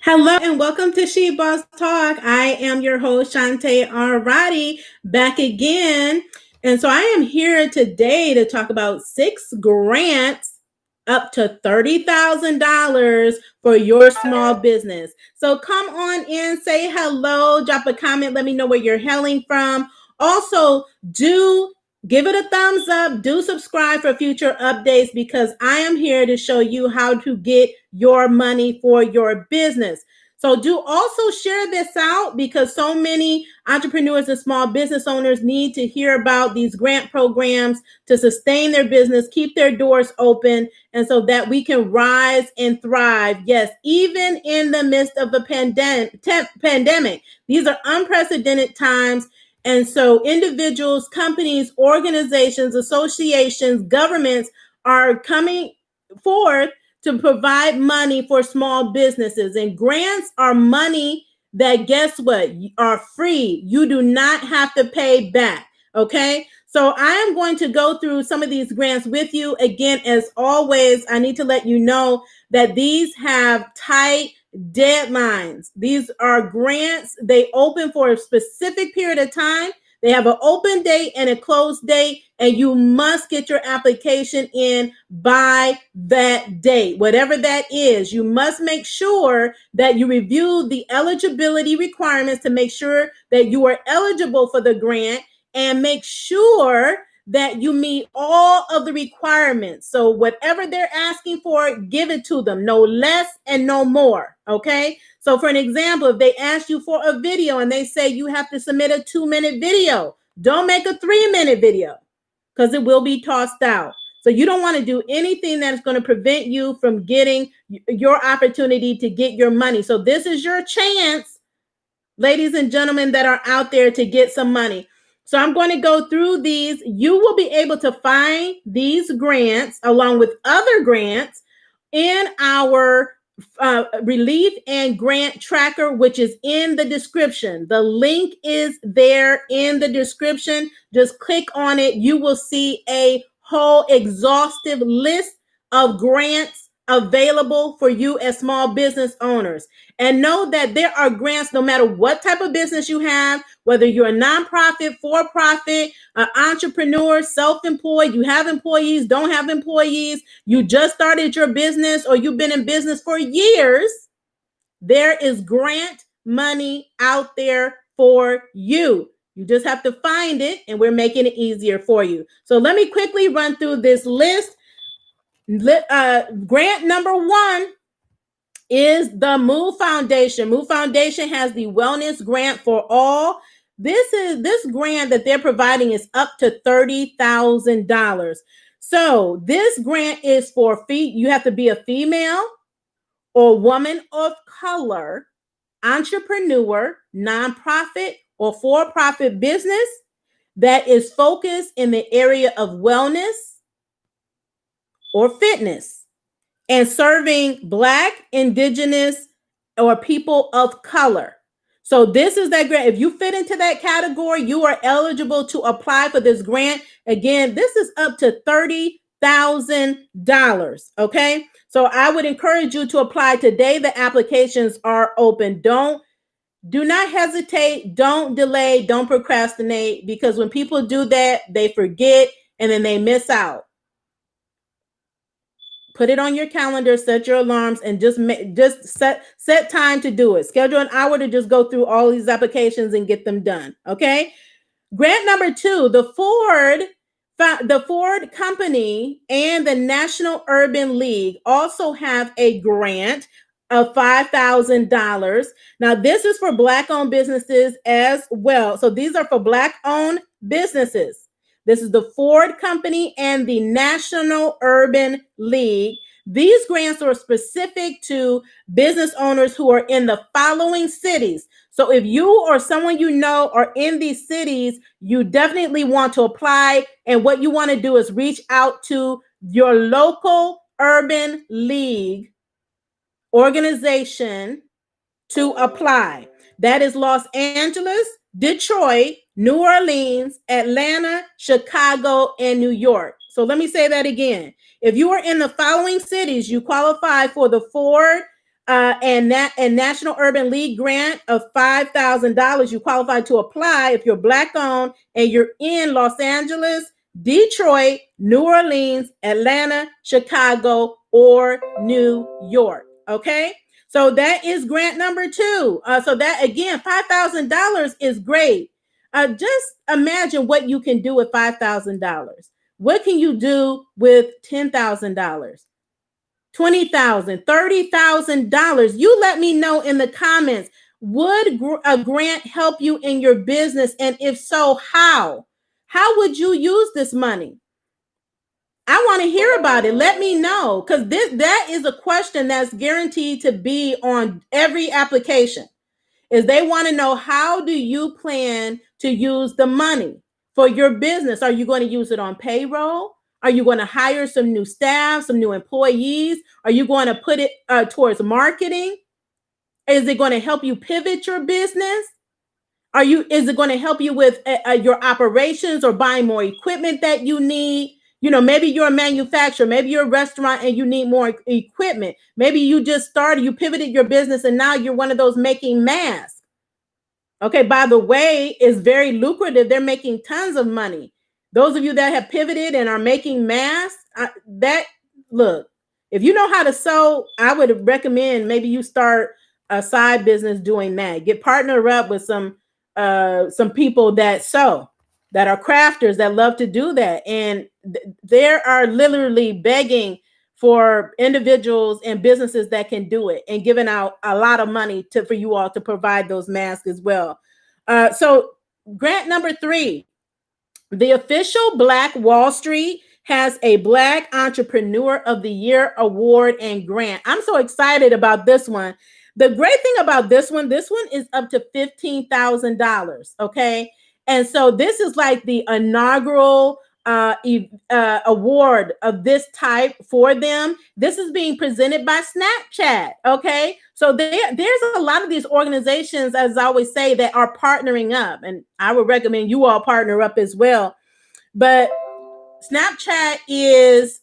Hello and welcome to She Boss Talk. I am your host, Shantae Arati, back again. And so I am here today to talk about 6 grants up to $30,000 for your small business. So come on in, say hello, drop a comment, let me know where you're hailing from. Also, do give it a thumbs up. Do subscribe for future updates because I am here to show you how to get your money for your business. So do also share this out because so many entrepreneurs and small business owners need to hear about these grant programs to sustain their business, keep their doors open, and so that we can rise and thrive. Yes, even in the midst of a pandemic. These are unprecedented times. And so individuals, companies, organizations, associations, governments are coming forth to provide money for small businesses. And grants are money that, guess what, are free. You do not have to pay back. Okay. So I am going to go through some of these grants with you. Again, as always, I need to let you know that these have tight deadlines. These are grants. They open for a specific period of time. They have an open date and a close date, and you must get your application in by that date. Whatever that is, you must make sure that you review the eligibility requirements to make sure that you are eligible for the grant, and make sure that you meet all of the requirements. So whatever they're asking for, give it to them, no less and no more. Okay. So for an example, if they ask you for a video and they say you have to submit a 2-minute video, don't make a 3-minute video because it will be tossed out. So you don't want to do anything that's going to prevent you from getting your opportunity to get your money. So this is your chance, ladies and gentlemen that are out there, to get some money. So I'm going to go through these. You will be able to find these grants along with other grants in our relief and grant tracker, which is in the description. The link is there in the description. Just click on it. You will see a whole exhaustive list of grants available for you as small business owners. And know that there are grants no matter what type of business you have, whether you're a nonprofit, for-profit, an entrepreneur, self-employed, you have employees, don't have employees, you just started your business, or you've been in business for years. There is grant money out there for you. You just have to find it, and we're making it easier for you. So let me quickly run through this list. Grant number 1 is the Move Foundation. Move Foundation has the Wellness Grant for All. This grant that they're providing is up to $30,000. So this grant is for you have to be a female or woman of color, entrepreneur, nonprofit, or for-profit business that is focused in the area of wellness or fitness and serving Black, Indigenous, or people of color. So this is that grant. If you fit into that category, you are eligible to apply for this grant. Again, this is up to $30,000. Okay. So I would encourage you to apply today. The applications are open. Do not hesitate. Don't delay. Don't procrastinate, because when people do that, they forget and then they miss out. Put it on your calendar, set your alarms, and just set time to do it. Schedule an hour to just go through all these applications and get them done. Okay. Grant number 2, the Ford Company and the National Urban League also have a grant of $5,000. Now, this is for Black-owned businesses as well. So these are for Black-owned businesses. This is the Ford Company and the National Urban League. These grants are specific to business owners who are in the following cities. So if you or someone you know are in these cities, you definitely want to apply. And what you want to do is reach out to your local urban league organization to apply. That is Los Angeles, Detroit, New Orleans, Atlanta, Chicago, and New York. So let me say that again. If you are in the following cities, you qualify for the Ford and National Urban League grant of $5,000. You qualify to apply if you're Black owned and you're in Los Angeles, Detroit, New Orleans, Atlanta, Chicago, or New York. Okay. So that is grant number 2. So that again, $5,000 is great. Just imagine what you can do with $5,000. What can you do with $10,000? $20,000, $30,000. You let me know in the comments. Would a grant help you in your business? And if so, how? How would you use this money? I want to hear about it. Let me know, because that is a question that's guaranteed to be on every application. Is they want to know, how do you plan to use the money for your business? Are you going to use it on payroll? Are you going to hire some new staff, some new employees? Are you going to put it towards marketing? Is it going to help you pivot your business? Is it going to help you with your operations or buying more equipment that you need? You know, maybe you're a manufacturer, maybe you're a restaurant and you need more equipment. Maybe you just started, you pivoted your business and now you're one of those making masks. Okay, by the way, it's very lucrative. They're making tons of money. Those of you that have pivoted and are making masks, look, if you know how to sew, I would recommend maybe you start a side business doing that. Get partner up with some people that sew, that are crafters, that love to do that. And there are literally begging for individuals and businesses that can do it, and giving out a lot of money for you all to provide those masks as well. So grant number 3, the official Black Wall Street has a Black Entrepreneur of the Year award and grant. I'm so excited about this one. The great thing about this one is up to $15,000. Okay. And so this is like the inaugural award of this type for them. This is being presented by Snapchat. Okay. So there's a lot of these organizations, as I always say, that are partnering up. And I would recommend you all partner up as well. But Snapchat is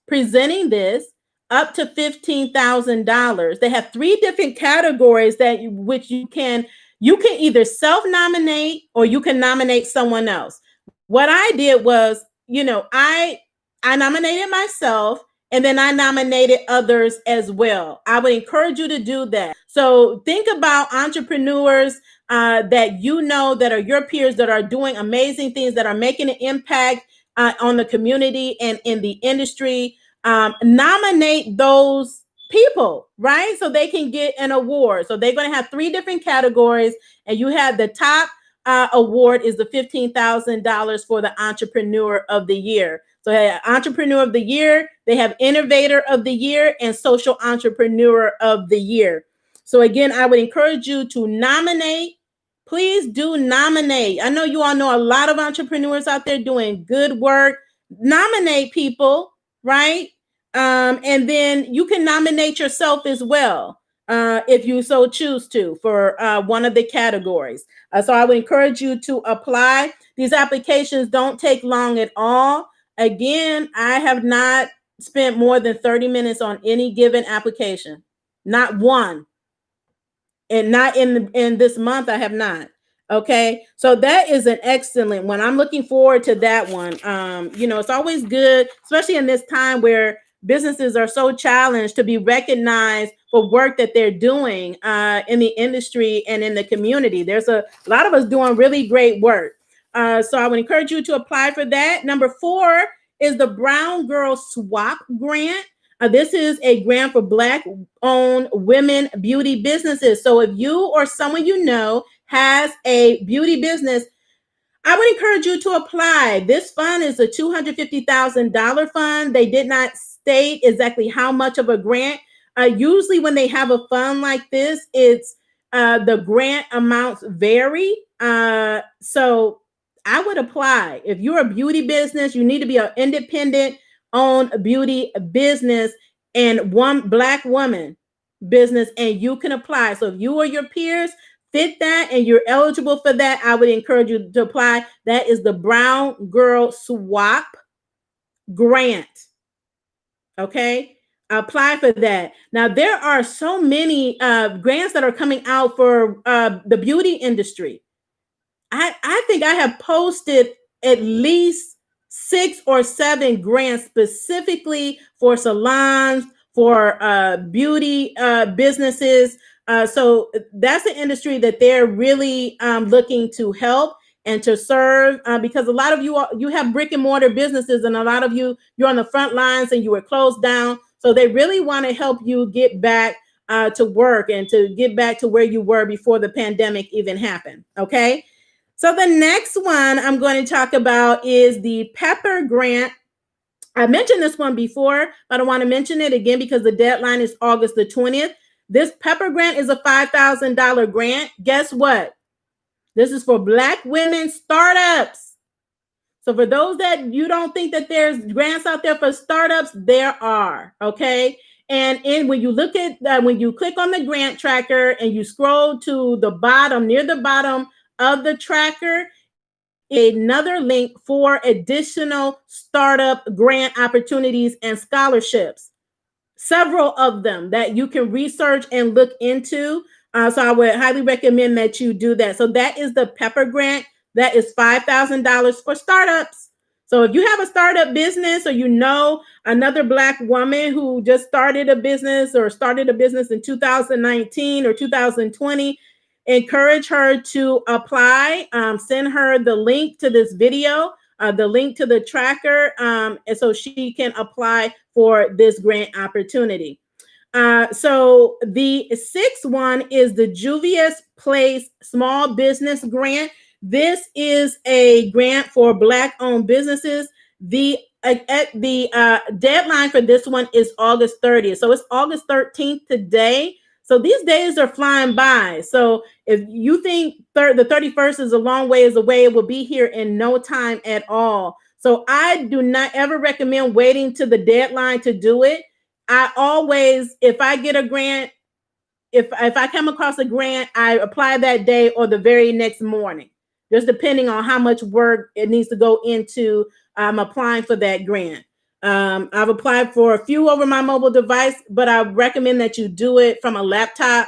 presenting this up to $15,000. They have 3 different categories which you can either self-nominate or you can nominate someone else. What I did was, I nominated myself, and then I nominated others as well. I would encourage you to do that. So think about entrepreneurs that that are your peers, that are doing amazing things, that are making an impact on the community and in the industry. Nominate those people, right? So they can get an award. So they're going to have 3 different categories, and you have the top award is the $15,000 for the Entrepreneur of the Year. So they have Entrepreneur of the Year, they have Innovator of the Year, and Social Entrepreneur of the Year. So again, I would encourage you to nominate. Please do nominate. I know you all know a lot of entrepreneurs out there doing good work. Nominate people, right? And then you can nominate yourself as well, if you so choose to, for one of the categories. So I would encourage you to apply. These applications don't take long at all. Again, I have not spent more than 30 minutes on any given application. Not one. And not in this month, I have not. Okay. So that is an excellent one. I'm looking forward to that one. It's always good, especially in this time where businesses are so challenged, to be recognized for work that they're doing in the industry and in the community. There's a lot of us doing really great work. So I would encourage you to apply for that. Number 4 is the Brown Girl Swap Grant. This is a grant for Black-owned women beauty businesses. So if you or someone you know has a beauty business, I would encourage you to apply. This fund is a $250,000 fund. They did not state exactly how much of a grant. Usually when they have a fund like this, it's the grant amounts vary. So I would apply. If you're a beauty business, you need to be an independent owned beauty business and one Black woman business, and you can apply. So if you or your peers fit that and you're eligible for that, I would encourage you to apply. That is the Brown Girl Swap Grant. Okay. Apply for that. Now, there are so many grants that are coming out for the beauty industry. I think I have posted at least 6 or 7 grants specifically for salons, for beauty businesses. So that's an industry that they're really looking to help and to serve, because a lot of you have brick and mortar businesses, and a lot of you're on the front lines and you were closed down. So they really want to help you get back to work and to get back to where you were before the pandemic even happened. Okay. So the next one I'm going to talk about is the Pepper Grant. I mentioned this one before, but I want to mention it again because the deadline is August the 20th. This Pepper Grant is a $5,000 grant. Guess what? This is for Black women startups. So for those that you don't think that there's grants out there for startups, there are, okay? And when you look at when you click on the grant tracker and you scroll to the bottom, near the bottom of the tracker, another link for additional startup grant opportunities and scholarships. Several of them that you can research and look into. So I would highly recommend that you do that. So that is the Pepper Grant. That is $5,000 for startups. So if you have a startup business, or you know another Black woman who just started a business or started a business in 2019 or 2020, encourage her to apply. Send her the link to this video, the link to the tracker, and so she can apply for this grant opportunity. So the sixth one is the Juvia's Place Small Business Grant. This is a grant for Black-owned businesses. The deadline for this one is August 30th. So it's August 13th today. So these days are flying by. So if you think the 31st is a long ways away, it will be here in no time at all. So I do not ever recommend waiting to the deadline to do it. I always, if I get a grant, if I come across a grant, I apply that day or the very next morning, just depending on how much work it needs to go into applying for that grant. I've applied for a few over my mobile device, but I recommend that you do it from a laptop,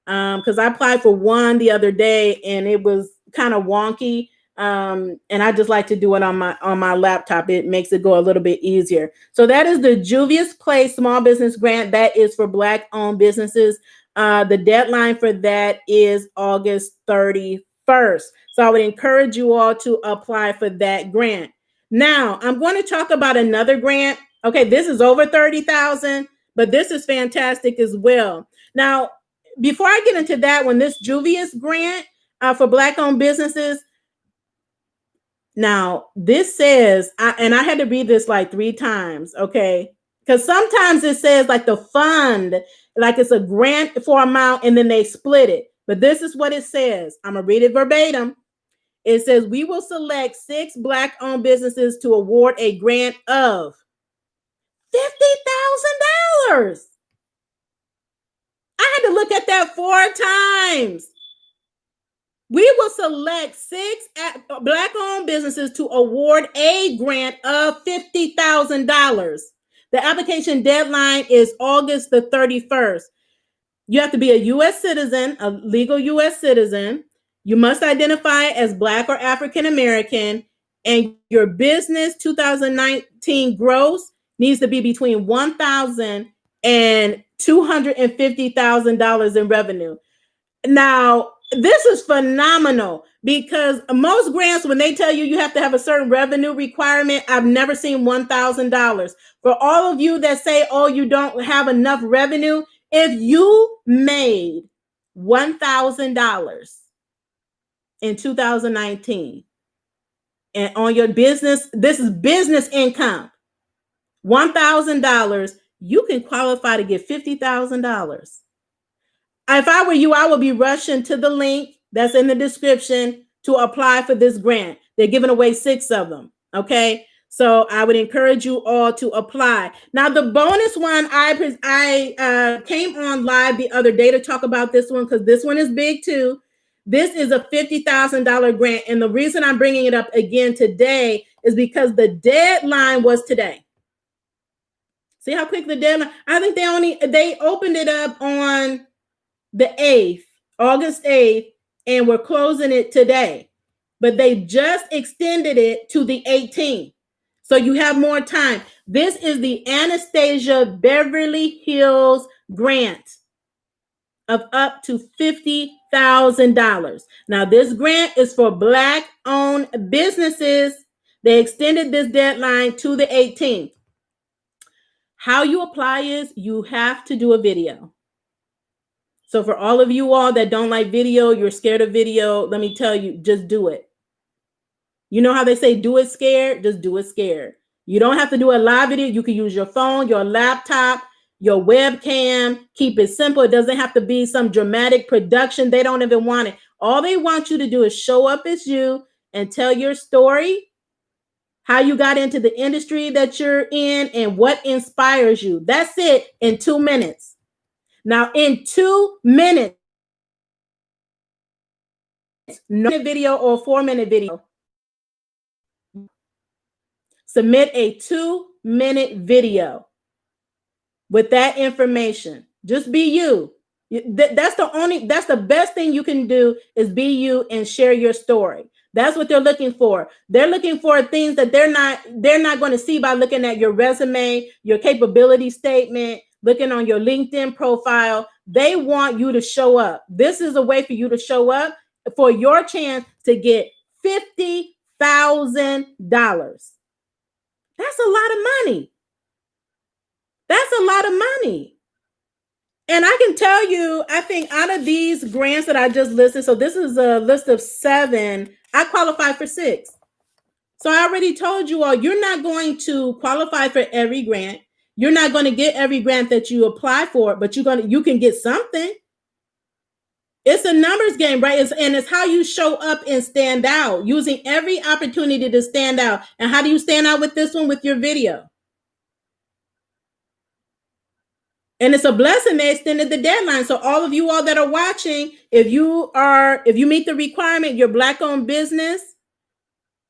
because I applied for one the other day and it was kind of wonky. And I just like to do it on my laptop. It makes it go a little bit easier. So that is the Juvia's Place Small Business Grant. That is for Black-owned businesses. The deadline for that is August 31st. So I would encourage you all to apply for that grant. Now, I'm going to talk about another grant. Okay, this is over $30,000, but this is fantastic as well. Now, before I get into that one, this Juvia's grant for Black-owned businesses. Now, this says, and I had to read this like 3 times, okay? Because sometimes it says like the fund, like it's a grant for amount, and then they split it. But this is what it says. I'm going to read it verbatim. It says, we will select 6 Black-owned businesses to award a grant of $50,000. I had to look at that 4 times. We will select 6 Black-owned businesses to award a grant of $50,000. The application deadline is August the 31st. You have to be a U.S. citizen, a legal U.S. citizen. You must identify as Black or African American, and your business 2019 gross needs to be between $1,000 and $250,000 in revenue. Now, this is phenomenal, because most grants, when they tell you have to have a certain revenue requirement, I've never seen $1,000. For all of you that say, oh, you don't have enough revenue, if you made $1,000 in 2019 and on your business, this is business income, $1,000, you can qualify to get $50,000. If I were you, I would be rushing to the link that's in the description to apply for this grant. They're giving away 6 of them. Okay. So I would encourage you all to apply. Now, the bonus one, I came on live the other day to talk about this one, because this one is big too. This is a $50,000 grant. And the reason I'm bringing it up again today is because the deadline was today. See how quick the deadline? I think they opened it up on the 8th, August 8th, and we're closing it today. But they just extended it to the 18th. So you have more time. This is the Anastasia Beverly Hills grant of up to $50,000. Now, this grant is for Black-owned businesses. They extended this deadline to the 18th. How you apply is you have to do a video. So for all of you all that don't like video, you're scared of video, let me tell you, just do it. You know how they say do it scared? Just do it scared. You don't have to do a live video. You can use your phone, your laptop, your webcam. Keep it simple. It doesn't have to be some dramatic production. They don't even want it. All they want you to do is show up as you and tell your story, how you got into the industry that you're in, and what inspires you. That's it in 2 minutes. Now, in 2 minutes, no video or 4-minute video. Submit a 2-minute video with that information. Just be you. That's the best thing you can do is be you and share your story. That's what they're looking for. They're looking for things that they're not going to see by looking at your resume, your capability statement, looking on your LinkedIn profile. They want you to show up. This is a way for you to show up for your chance to get $50,000. That's a lot of money. That's a lot of money. And I can tell you, I think out of these grants that I just listed, so this is a list of 7, I qualify for 6. So I already told you all, you're not going to qualify for every grant. You're not going to get every grant that you apply for, but you can get something. It's a numbers game, right? It's how you show up and stand out, using every opportunity to stand out. And how do you stand out with this one? With your video. And it's a blessing they extended the deadline. So all of you all that are watching, if you meet the requirement, you're Black-owned business,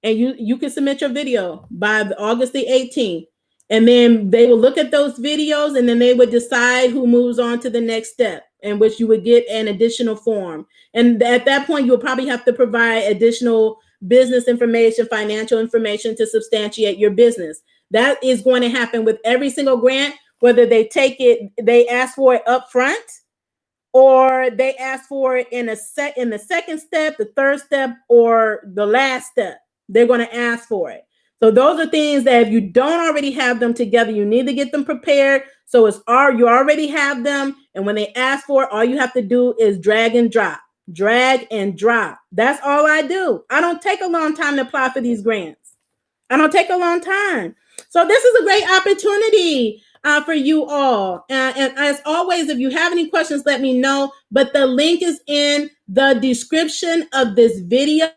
and you can submit your video by August the 18th. And then they will look at those videos, and then they would decide who moves on to the next step, in which you would get an additional form. And at that point, you'll probably have to provide additional business information, financial information to substantiate your business. That is going to happen with every single grant, whether they ask for it up front, or they ask for it in the second step, the third step, or the last step. They're going to ask for it. So those are things that if you don't already have them together, you need to get them prepared. So you already have them. And when they ask for it, all you have to do is drag and drop. Drag and drop. That's all I do. I don't take a long time to apply for these grants. I don't take a long time. So this is a great opportunity for you all. And as always, if you have any questions, let me know. But the link is in the description of this video.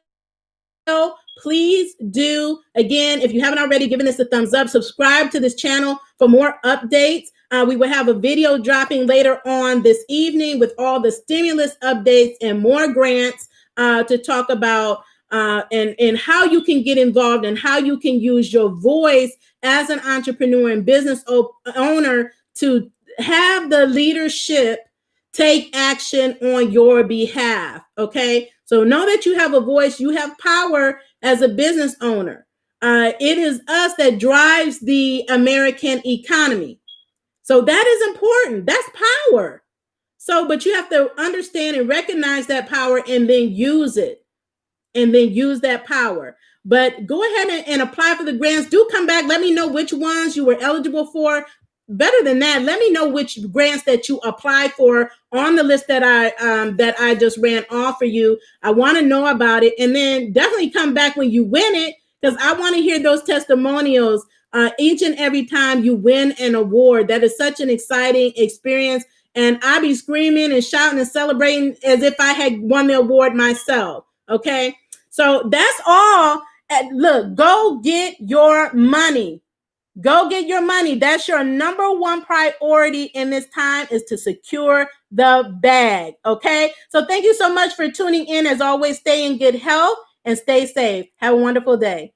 Please do, again, if you haven't already, given us a thumbs up, subscribe to this channel for more updates. We will have a video dropping later on this evening with all the stimulus updates and more grants to talk about and how you can get involved and how you can use your voice as an entrepreneur and business owner to have the leadership take action on your behalf. Okay. So know that you have a voice, you have power as a business owner. It is us that drives the American economy. So that is important. That's power. So, but you have to understand and recognize that power and then use it. And then use that power. But go ahead and apply for the grants. Do come back. Let me know which ones you were eligible for. Better than that, let me know which grants that you applied for on the list that I just ran off for you. I want to know about it. And then definitely come back when you win it, because I want to hear those testimonials each and every time you win an award. That is such an exciting experience. And I be screaming and shouting and celebrating as if I had won the award myself. Okay. So that's all. Look, go get your money. Go get your money. That's your number one priority in this time, is to secure the bag. Okay. So thank you so much for tuning in. As always, stay in good health and stay safe. Have a wonderful day.